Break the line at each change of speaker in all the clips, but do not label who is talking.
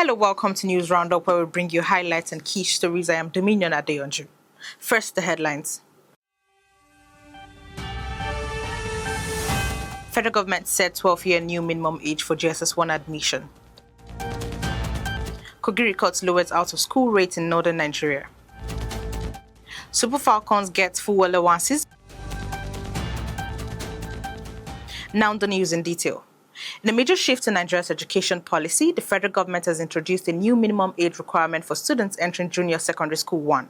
Hello, welcome to News Roundup, where we bring you highlights and key stories. I am Dominion Adeonju. First, the headlines. Federal government set 12-year new minimum age for JSS1 admission. Kogi records lowest out-of-school rate in northern Nigeria. Super Falcons get full allowances. Now the news in detail. In a major shift in Nigeria's education policy, the federal government has introduced a new minimum age requirement for students entering junior secondary school 1.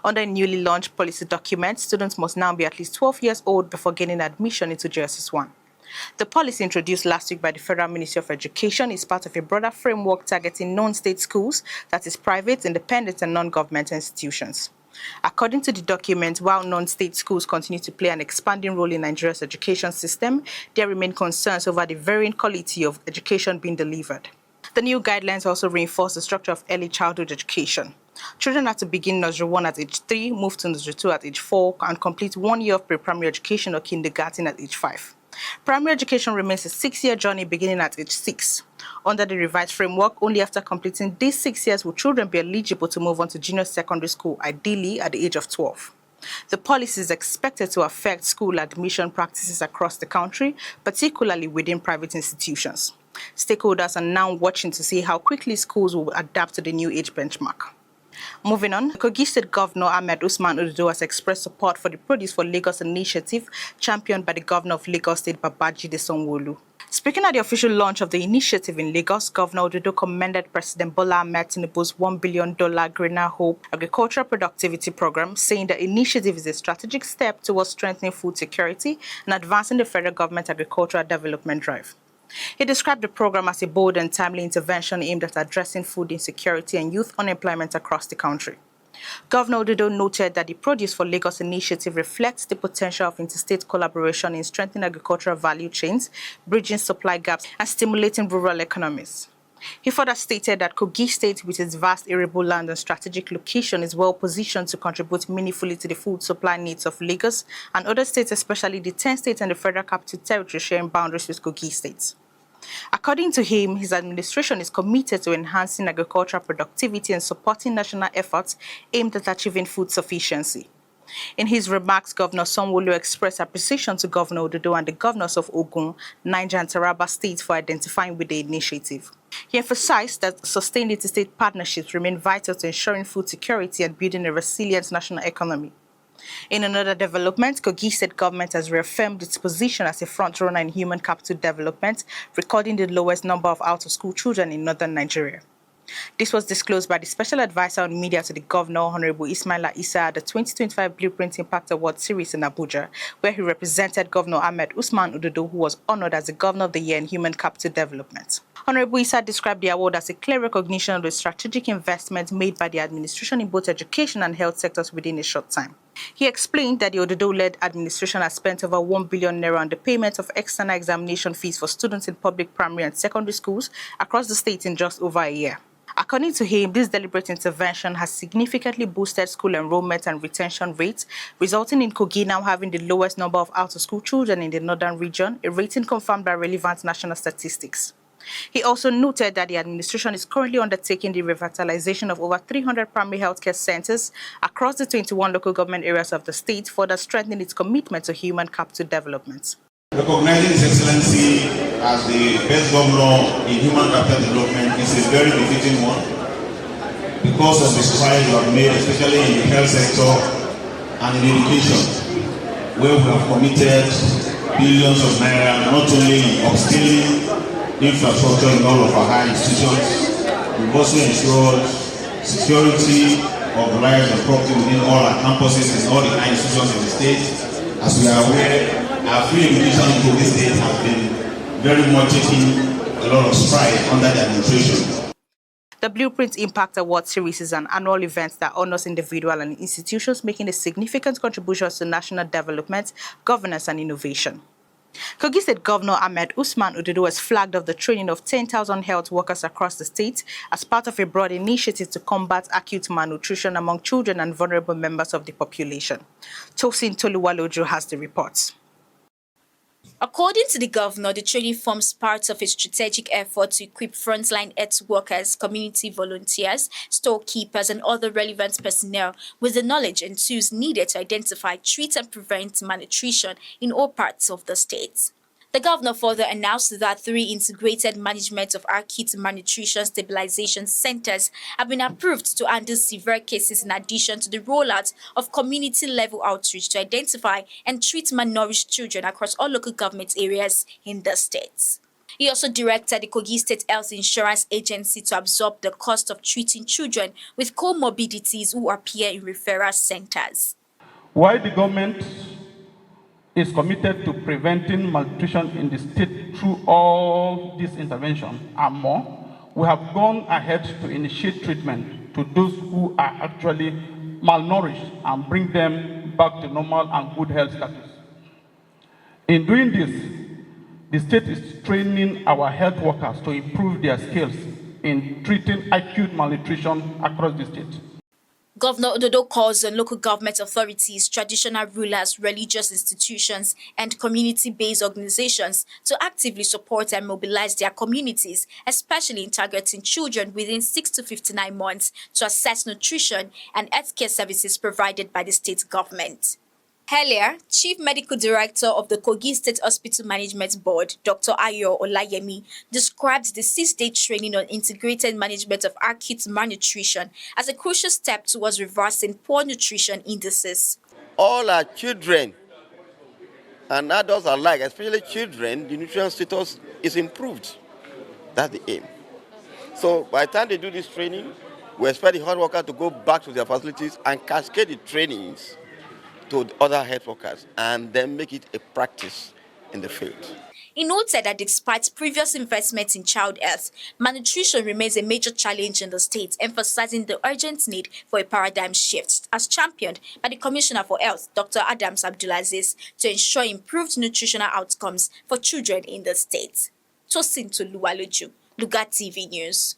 Under a newly launched policy document, students must now be at least 12 years old before gaining admission into JSS1. The policy introduced last week by the Federal Ministry of Education is part of a broader framework targeting non-state schools, that is private, independent and non-governmental institutions. According to the document, while non-state schools continue to play an expanding role in Nigeria's education system, there remain concerns over the varying quality of education being delivered. The new guidelines also reinforce the structure of early childhood education. Children are to begin nursery 1 at age 3, move to nursery 2 at age 4, and complete 1 year of pre-primary education or kindergarten at age 5. Primary education remains a 6-year journey beginning at age 6. Under the revised framework, only after completing these 6 years will children be eligible to move on to junior secondary school, ideally at the age of 12. The policy is expected to affect school admission practices across the country, particularly within private institutions. Stakeholders are now watching to see how quickly schools will adapt to the new age benchmark. Moving on, Kogi State Governor Ahmed Usman Ododo has expressed support for the Produce for Lagos initiative championed by the Governor of Lagos State, Babajide Sanwo-Olu. Speaking at the official launch of the initiative in Lagos, Governor Ododo commended President Bola Ahmed Tinubu's $1 billion Greener Hope agricultural productivity program, saying the initiative is a strategic step towards strengthening food security and advancing the federal government agricultural development drive. He described the program as a bold and timely intervention aimed at addressing food insecurity and youth unemployment across the country. Governor Ododo noted that the Produce for Lagos initiative reflects the potential of interstate collaboration in strengthening agricultural value chains, bridging supply gaps, and stimulating rural economies. He further stated that Kogi State, with its vast arable land and strategic location, is well positioned to contribute meaningfully to the food supply needs of Lagos and other states, especially the 10 states and the Federal Capital Territory sharing boundaries with Kogi State. According to him, his administration is committed to enhancing agricultural productivity and supporting national efforts aimed at achieving food sufficiency. In his remarks, Governor Sanwo-Olu expressed appreciation to Governor Ododo and the governors of Ogun, Niger and Taraba states for identifying with the initiative. He emphasized that sustained interstate partnerships remain vital to ensuring food security and building a resilient national economy. In another development, Kogi State government has reaffirmed its position as a front-runner in human capital development, recording the lowest number of out-of-school children in northern Nigeria. This was disclosed by the Special Advisor on Media to the Governor, Honorable Ismaila Issa, at the 2025 Blueprint Impact Award series in Abuja, where he represented Governor Ahmed Usman Ododo, who was honored as the Governor of the Year in Human Capital Development. Honorable Issa described the award as a clear recognition of the strategic investment made by the administration in both education and health sectors within a short time. He explained that the Ododo-led administration has spent over 1 billion naira on the payment of external examination fees for students in public primary and secondary schools across the state in just over a year. According to him, this deliberate intervention has significantly boosted school enrollment and retention rates, resulting in Kogi now having the lowest number of out-of-school children in the northern region, a rating confirmed by relevant national statistics. He also noted that the administration is currently undertaking the revitalization of over 300 primary healthcare centers across the 21 local government areas of the state, further strengthening its commitment to human capital development.
Recognizing His Excellency as the best governor in human capital development is a very befitting one because of the strides you have made, especially in the health sector and in education, where we have committed billions of naira not only in upscaling infrastructure in all of our high institutions, we've also ensured security of lives and property within all our campuses and all the high institutions in the state. As we are aware, our free education in Kogi State has been very much taking a lot of stride under the administration.
The Blueprint Impact Award series is an annual event that honors individuals and institutions making a significant contribution to national development, governance, and innovation. Kogi State Governor Ahmed Usman Ododo has flagged off the training of 10,000 health workers across the state as part of a broad initiative to combat acute malnutrition among children and vulnerable members of the population. Tosin Toluwalojo has the reports.
According to the governor, the training forms part of a strategic effort to equip frontline health workers, community volunteers, storekeepers, and other relevant personnel with the knowledge and tools needed to identify, treat, and prevent malnutrition in all parts of the state. The governor further announced that 3 integrated management of acute malnutrition stabilization centers have been approved to handle severe cases in addition to the rollout of community-level outreach to identify and treat malnourished children across all local government areas in the state. He also directed the Kogi State Health Insurance Agency to absorb the cost of treating children with comorbidities who appear in referral centers.
While the government is committed to preventing malnutrition in the state through all these interventions and more, we have gone ahead to initiate treatment to those who are actually malnourished and bring them back to normal and good health status. In doing this, the state is training our health workers to improve their skills in treating acute malnutrition across the state.
Governor Ododo calls on local government authorities, traditional rulers, religious institutions, and community-based organizations to actively support and mobilize their communities, especially in targeting children within 6 to 59 months to assess nutrition and healthcare services provided by the state government. Earlier, Chief Medical Director of the Kogi State Hospital Management Board, Dr. Ayo Olayemi, described the 6-day training on integrated management of acute malnutrition as a crucial step towards reversing poor nutrition indices.
All our children and adults alike, especially children, the nutrition status is improved. That's the aim. So by the time they do this training, we expect the health workers to go back to their facilities and cascade the trainings to other health workers and then make it a practice in the field.
He noted that despite previous investments in child health, malnutrition remains a major challenge in the state, emphasizing the urgent need for a paradigm shift, as championed by the Commissioner for Health, Dr. Adams Abdulaziz, to ensure improved nutritional outcomes for children in the state. Tosin Toluwaloju, Lugard TV News.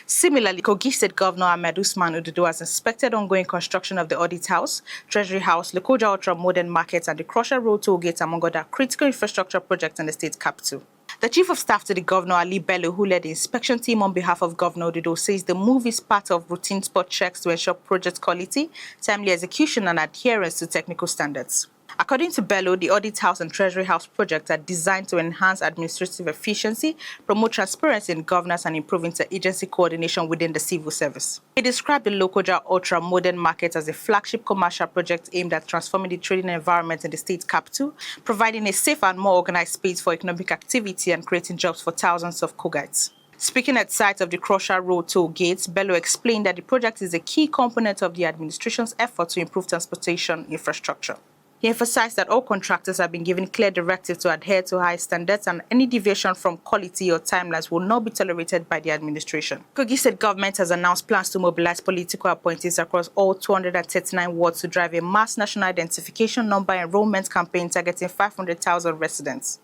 Similarly, Kogi State Governor Ahmed Usman Ododo has inspected ongoing construction of the Audit House, Treasury House, Lokoja Ultra Modern Market, and the Crusher Road Toll Gate, among other critical infrastructure projects in the state capital. The Chief of Staff to the Governor, Ali Bello, who led the inspection team on behalf of Governor Ododo, says the move is part of routine spot checks to ensure project quality, timely execution, and adherence to technical standards. According to Bello, the Audit House and Treasury House projects are designed to enhance administrative efficiency, promote transparency in governance, and improve interagency coordination within the civil service. He described the Lokoja Ultra Modern Market as a flagship commercial project aimed at transforming the trading environment in the state capital, providing a safer and more organized space for economic activity and creating jobs for thousands of Kogites. Speaking at site of the Crusher Road Toll Gates, Bello explained that the project is a key component of the administration's effort to improve transportation infrastructure. He emphasized that all contractors have been given clear directives to adhere to high standards, and any deviation from quality or timelines will not be tolerated by the administration. Kogi State government has announced plans to mobilize political appointees across all 239 wards to drive a mass national identification number enrollment campaign targeting 500,000 residents.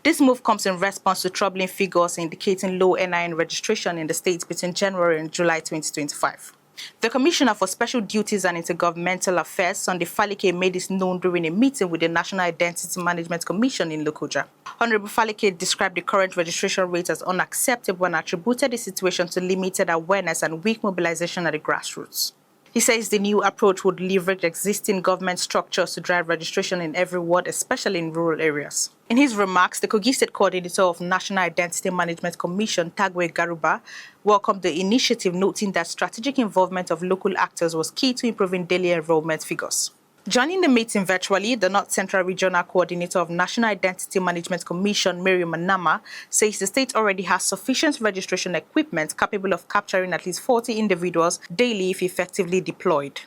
This move comes in response to troubling figures indicating low NIN registration in the state between January and July 2025. The Commissioner for Special Duties and Intergovernmental Affairs, Sunday Falike, made this known during a meeting with the National Identity Management Commission in Lokoja. Honorable Falike described the current registration rate as unacceptable and attributed the situation to limited awareness and weak mobilization at the grassroots. He says the new approach would leverage existing government structures to drive registration in every ward, especially in rural areas. In his remarks, the Kogi State Coordinator of National Identity Management Commission, Tagwe Garuba, welcomed the initiative, noting that strategic involvement of local actors was key to improving daily enrollment figures. Joining the meeting virtually, the North Central Regional Coordinator of National Identity Management Commission, Mary Manama, says the state already has sufficient registration equipment capable of capturing at least 40 individuals daily if effectively deployed.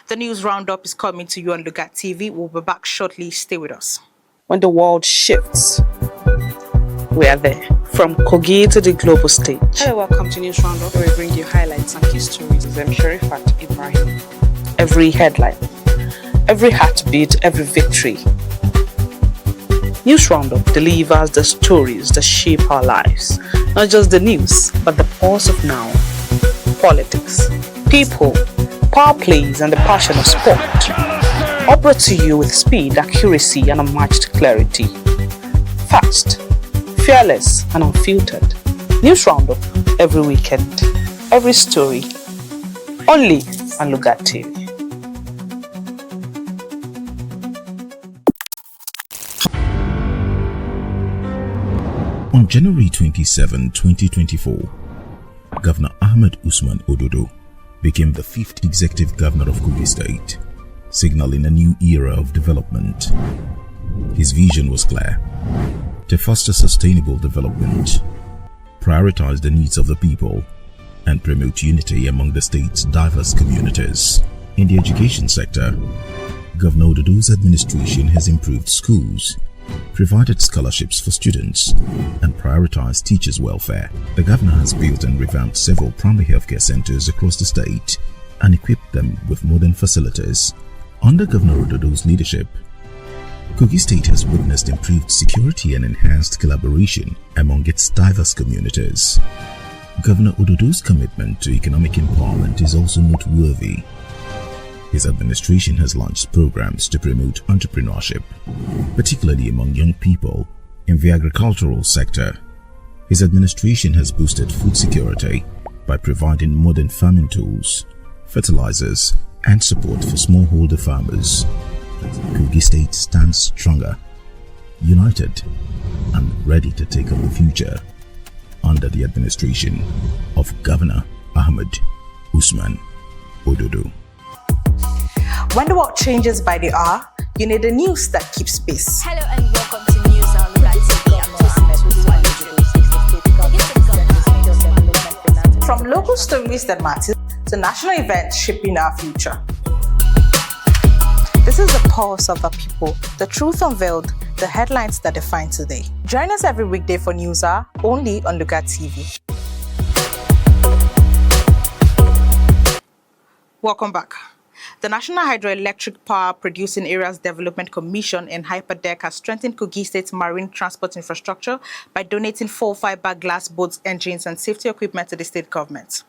The news roundup is coming to you on Lugard TV. We'll be back shortly. Stay with us.
When the world shifts, we are there. From Kogi to the global stage.
Hello, welcome to News Roundup, where we bring you highlights and key stories. I'm Sherifat Ibrahim.
Every headline, every heartbeat, every victory. News Roundup delivers the stories that shape our lives. Not just the news, but the pulse of now. Politics, people, power plays, and the passion of sport. All brought to you with speed, accuracy, and unmatched clarity. Fast, fearless, and unfiltered. News Roundup every weekend, every story, only on Lugard TV.
On January 27, 2024, Governor Ahmed Usman Ododo became the 5th executive governor of Kogi State, signaling a new era of development. His vision was clear: to foster sustainable development, prioritize the needs of the people, and promote unity among the state's diverse communities. In the education sector, Governor Ododo's administration has improved schools, provided scholarships for students, and prioritized teachers' welfare. The governor has built and revamped several primary healthcare centers across the state and equipped them with modern facilities. Under Governor Ododo's leadership, Kogi State has witnessed improved security and enhanced collaboration among its diverse communities. Governor Ododo's commitment to economic empowerment is also noteworthy. His administration has launched programs to promote entrepreneurship, particularly among young people in the agricultural sector. His administration has boosted food security by providing modern farming tools, fertilizers, and support for smallholder farmers. Kogi State stands stronger, united, and ready to take on the future under the administration of Governor Ahmed Usman Ododo.
When the world changes by the hour, you need a news that keeps pace.
Hello and welcome to News on Lugard TV.
From local stories that matter to national events shaping our future. This is the pulse of the people, the truth unveiled, the headlines that define today. Join us every weekday for News Hour, only on Lugard TV. Welcome back. The National Hydroelectric Power Producing Areas Development Commission and Hyperdeck has strengthened Kogi State's marine transport infrastructure by donating 4 fiberglass boats, engines, and safety equipment to the state government.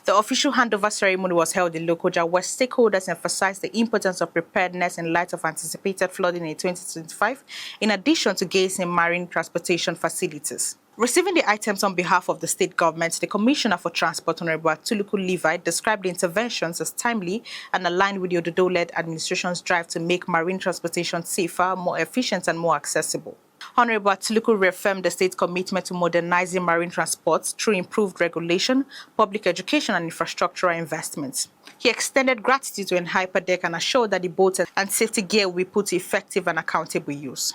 The official handover ceremony was held in Lokoja, where stakeholders emphasized the importance of preparedness in light of anticipated flooding in 2025, in addition to gains in marine transportation facilities. Receiving the items on behalf of the state government, the Commissioner for Transport, Honorable Tuluku Levi, described the interventions as timely and aligned with the Ododo-led administration's drive to make marine transportation safer, more efficient, and more accessible. Honorable Tuluku reaffirmed the state's commitment to modernizing marine transport through improved regulation, public education, and infrastructural investments. He extended gratitude to Hyperdeck and assured that the boats and safety gear will be put to effective and accountable use.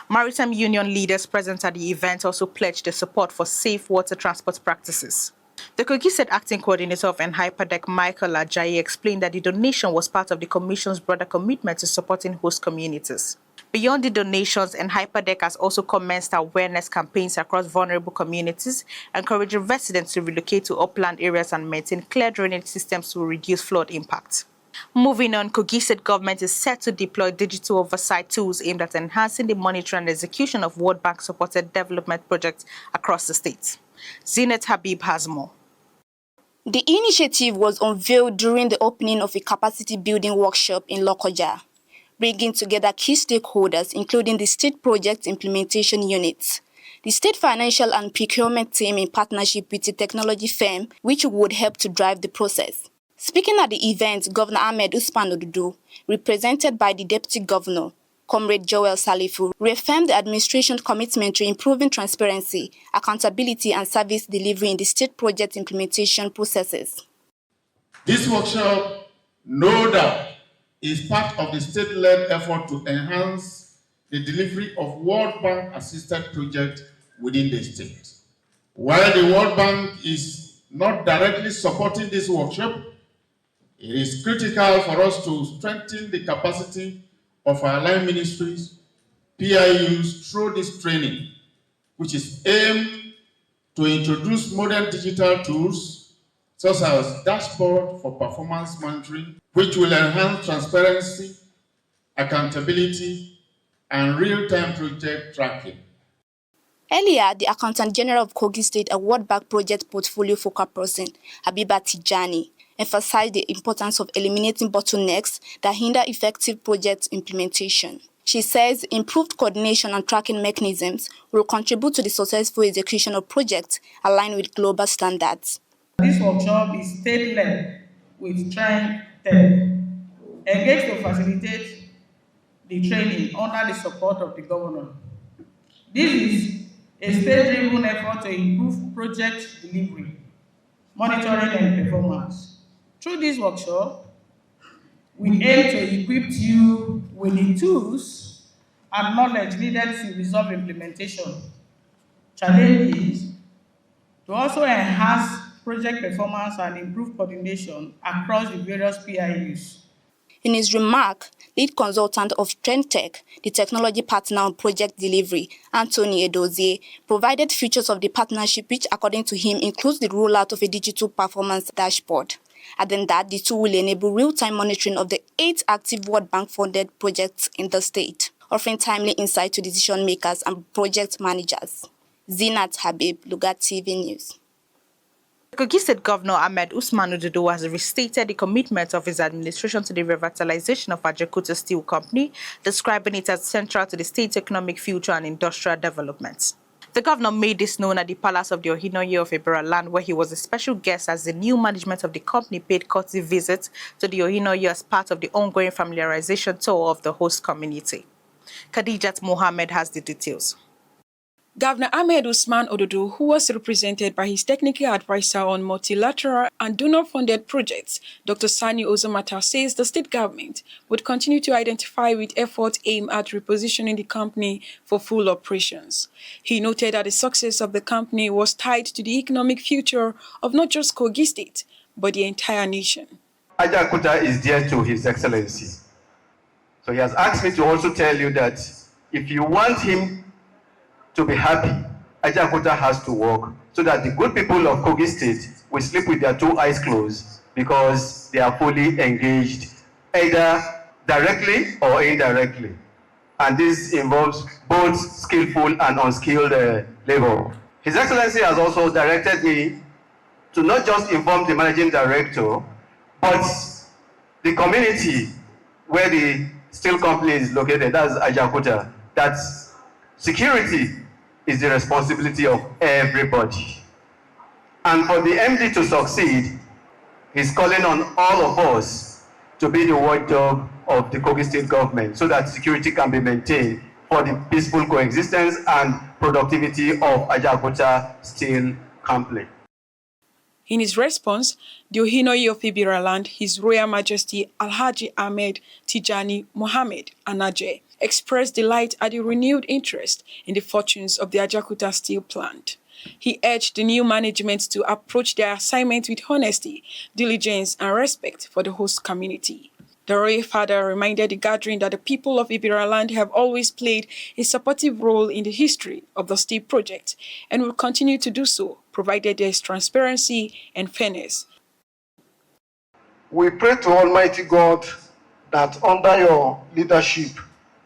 Maritime Union leaders present at the event also pledged their support for safe water transport practices. The Kogi State Acting Coordinator of Hyperdeck, Michael Ajayi, explained that the donation was part of the Commission's broader commitment to supporting host communities. Beyond the donations, Hyperdeck has also commenced awareness campaigns across vulnerable communities, encouraging residents to relocate to upland areas and maintain clear drainage systems to reduce flood impact. Moving on, Kogi State government is set to deploy digital oversight tools aimed at enhancing the monitoring and execution of World Bank-supported development projects across the state. Zinat Habib has more.
The initiative was unveiled during the opening of a capacity building workshop in Lokoja, bringing together key stakeholders, including the State Project Implementation Unit, the State Financial and Procurement Team in partnership with a technology firm, which would help to drive the process. Speaking at the event, Governor Ahmed Usman Ododo, represented by the Deputy Governor, Comrade Joel Salifu, reaffirmed the administration's commitment to improving transparency, accountability, and service delivery in the state project implementation processes.
This workshop, no doubt, is part of the state-led effort to enhance the delivery of World Bank-assisted projects within the state. While the World Bank is not directly supporting this workshop, it is critical for us to strengthen the capacity of our line ministries, PIUs, through this training, which is aimed to introduce modern digital tools, such as dashboard for performance monitoring, which will enhance transparency, accountability, and real-time project tracking.
Earlier, the Accountant General of Kogi State Award Bank Project Portfolio Focal Person, Habiba Tijani, emphasized the importance of eliminating bottlenecks that hinder effective project implementation. She says improved coordination and tracking mechanisms will contribute to the successful execution of projects aligned with global standards.
This workshop is state-led with Train Tech, engaged to facilitate the training under the support of the governor. This is a state-driven effort to improve project delivery, monitoring, and performance. Through this workshop, we aim to equip you with the tools and knowledge needed to resolve implementation challenges, to also enhance project performance and improve coordination across the various PIUs.
In his remark, lead consultant of TrendTech, the technology partner on project delivery, Anthony Edozie, provided features of the partnership which, according to him, includes the rollout of a digital performance dashboard. Adding that the tool will enable real-time monitoring of the 8 active World Bank-funded projects in the state, offering timely insight to decision makers and project managers. Zinat Habib, Lugard TV News.
Kogi State Governor Ahmed Usman Ododo has restated the commitment of his administration to the revitalization of Ajaokuta Steel Company, describing it as central to the state's economic future and industrial development. The governor made this known at the Palace of the Ohinoye of Iberia-land, where he was a special guest as the new management of the company paid courtesy visits to the Ohinoye as part of the ongoing familiarization tour of the host community. Khadijat Mohammed has the details.
Governor Ahmed Usman Ododo, who was represented by his technical advisor on multilateral and donor-funded projects, Dr. Sani Ozomata, says the state government would continue to identify with efforts aimed at repositioning the company for full operations. He noted that the success of the company was tied to the economic future of not just Kogi State, but the entire nation.
Ajaokuta is dear to His Excellency. So he has asked me to also tell you that if you want him to be happy, Ajaokuta has to work so that the good people of Kogi State will sleep with their 2 eyes closed because they are fully engaged, either directly or indirectly. And this involves both skillful and unskilled labor. His Excellency has also directed me to not just inform the Managing Director, but the community where the steel company is located, that's Ajaokuta, that security is the responsibility of everybody. And for the MD to succeed, he's calling on all of us to be the watchdog of the Kogi State government so that security can be maintained for the peaceful coexistence and productivity of Ajaokuta Steel Company.
In his response, the Ohinoye of Iberia-land, His Royal Majesty Alhaji Ahmed Tijani Mohammed Anaje, expressed delight at the renewed interest in the fortunes of the Ajaokuta steel plant. He urged the new management to approach their assignment with honesty, diligence, and respect for the host community. The royal father reminded the gathering that the people of Iberia-land have always played a supportive role in the history of the steel project and will continue to do so, provided there is transparency and fairness.
We pray to Almighty God that under your leadership,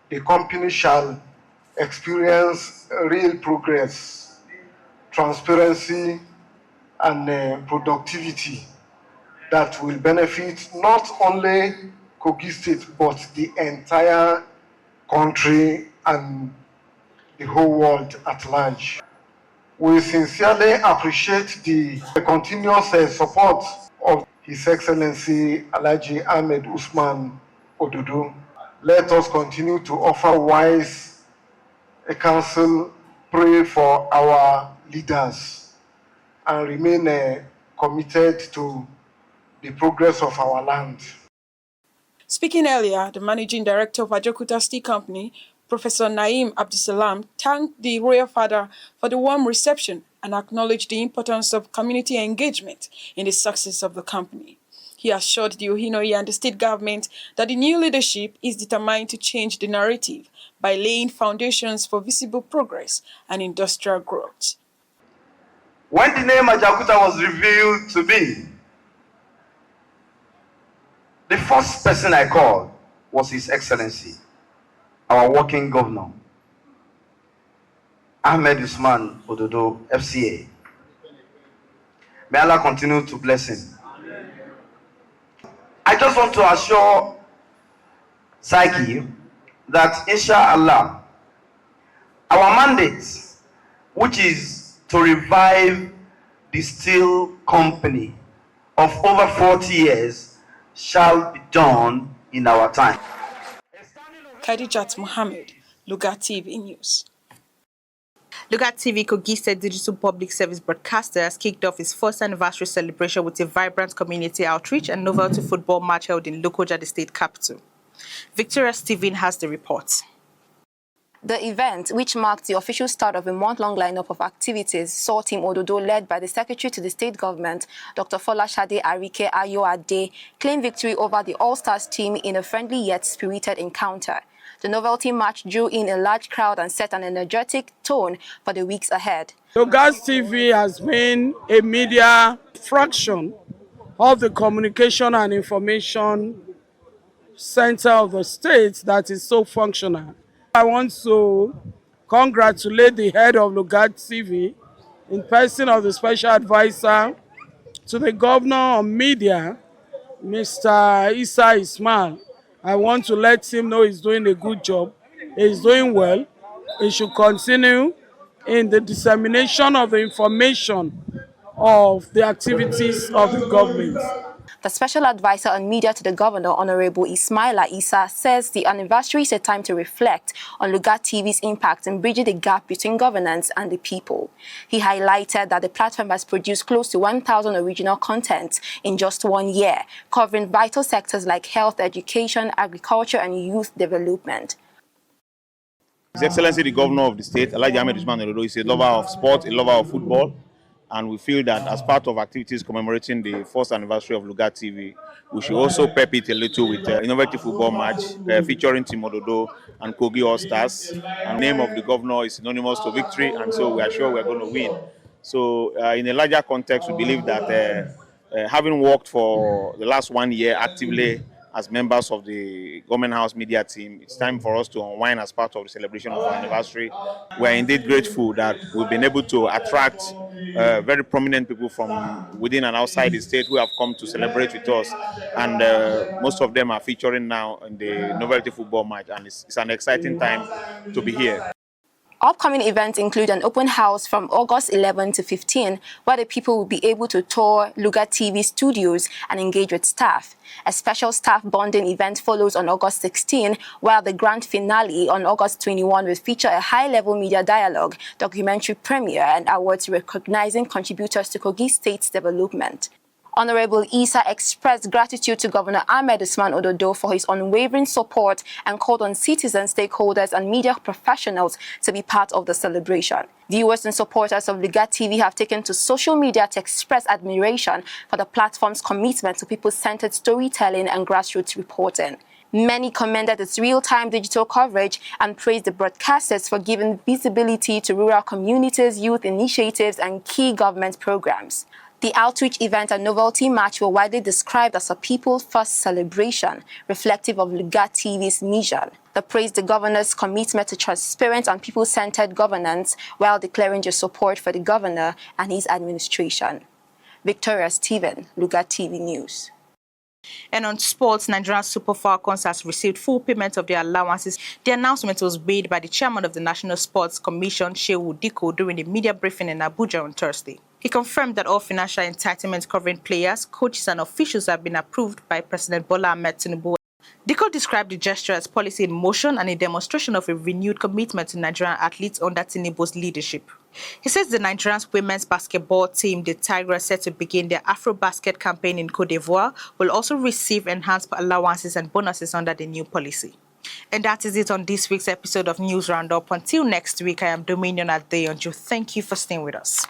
the company shall experience real progress, transparency, and productivity that will benefit not only Kogi State, but the entire country and the whole world at large. We sincerely appreciate the continuous support of His Excellency Alhaji Ahmed Usman Ododo. Let us continue to offer wise counsel, pray for our leaders, and remain committed to the progress of our land.
Speaking earlier, the managing director of Ajaokuta Steel Company, Professor Naim Abdusalam, thanked the royal father for the warm reception and acknowledged the importance of community engagement in the success of the company. He assured the Ohinoye and the state government that the new leadership is determined to change the narrative by laying foundations for visible progress and industrial growth.
When the name Ajaokuta was revealed to me, the first person I called was His Excellency, our working governor, Ahmed Usman Ododo, FCA. May Allah continue to bless him. I just want to assure Psyche that inshallah, our mandate, which is to revive the steel company of over 40 years, shall be done in our time.
Khadijat Mohammed, Lugard TV News.
Lugard TV Kogi State Digital Public Service Broadcaster has kicked off its first anniversary celebration with a vibrant community outreach and novelty football match held in Lugard, the state capital. Victoria Stephen has the report.
The event, which marked the official start of a month-long lineup of activities, saw Team Ododo, led by the Secretary to the State Government, Dr. Folashade Arike Ayoade, claim victory over the All-Stars team in a friendly yet spirited encounter. The novelty match drew in a large crowd and set an energetic tone for the weeks ahead.
Lugard TV has been a media fraction of the communication and information center of the state that is so functional. I want to congratulate the head of Lugard TV in person of the special advisor to the governor on media, Mr. Isa Ismail. I want to let him know he's doing a good job. He's doing well. He should continue in the dissemination of the information of the activities of the government.
The special advisor on media to the governor, Honorable Ismaila Isa, says the anniversary is a time to reflect on Lugard TV's impact in bridging the gap between governance and the people. He highlighted that the platform has produced close to 1,000 original content in just 1 year, covering vital sectors like health, education, agriculture, and youth development.
His Excellency, the Governor of the state, Alhaji Ahmed Usman Ododo, is a lover of sport, a lover of football. And we feel that as part of activities commemorating the first anniversary of Lugard TV, we should also pep it a little with an innovative football match featuring Team Ododo and Kogi All-Stars. And the name of the governor is synonymous to victory, and so we are sure we are going to win. So in a larger context, we believe that having worked for the last 1 year actively as members of the Government House media team, it's time for us to unwind as part of the celebration of our anniversary. We are indeed grateful that we've been able to attract very prominent people from within and outside the state who have come to celebrate with us. And most of them are featuring now in the novelty football match, and it's an exciting time to be here.
Upcoming events include an open house from August 11 to 15, where the people will be able to tour Lugard TV studios and engage with staff. A special staff bonding event follows on August 16, while the grand finale on August 21 will feature a high-level media dialogue, documentary premiere, and awards recognizing contributors to Kogi State's development. Honorable Isa expressed gratitude to Governor Ahmed Usman Ododo for his unwavering support and called on citizens, stakeholders, and media professionals to be part of the celebration. Viewers and supporters of Lugard TV have taken to social media to express admiration for the platform's commitment to people-centered storytelling and grassroots reporting. Many commended its real-time digital coverage and praised the broadcasters for giving visibility to rural communities, youth initiatives, and key government programs. The outreach event and novelty match were widely described as a people-first celebration, reflective of Lugard TV's mission. They praised the governor's commitment to transparent and people-centered governance while declaring their support for the governor and his administration. Victoria Stephen, Lugard TV News.
And on sports, Nigerian Super Falcons has received full payment of their allowances. The announcement was made by the chairman of the National Sports Commission, Shehu Diko, during a media briefing in Abuja on Thursday. He confirmed that all financial entitlements covering players, coaches, and officials have been approved by President Bola Ahmed Tinubu. Diko described the gesture as policy in motion and a demonstration of a renewed commitment to Nigerian athletes under Tinubu's leadership. He says the Nigerian women's basketball team, the Tigers, set to begin their Afro-Basket campaign in Côte d'Ivoire, will also receive enhanced allowances and bonuses under the new policy. And that is it on this week's episode of News Roundup. Until next week, I am Dominion Adeyanju. Thank you for staying with us.